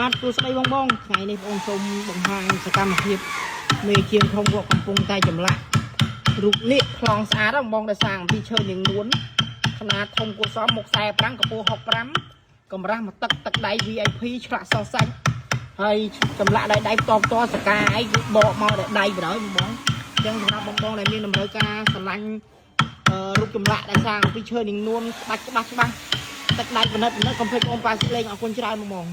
បាទទូស្ដីបងថ្ងៃនេះបងសូមបង្ហាញសកម្មភាពមេជាងធំគាត់កំពុងតែចម្លាក់រូបនេះខ្លងស្អាតបងដែលសាងពីឈើនាងនួនขนาดធំគួរសមមុខ45កម្ពស់65កម្រាស់មកទឹកដៃ VIP ឆ្លាក់សសាច់ហើយចម្លាក់ដៃផ្ទាល់សកាអីគឺបកមកដៃបណ្ដោយបងអញ្ចឹងសម្រាប់បងដែលមានតម្រូវការស្រឡាញ់រូបចម្លាក់ដែលសាងពីឈើនាងនួនច្បាស់ទឹកដៃពិនិត្យកុំភ្លេចបងប៉ាស៊ីលេងអរគុណច្រើនបង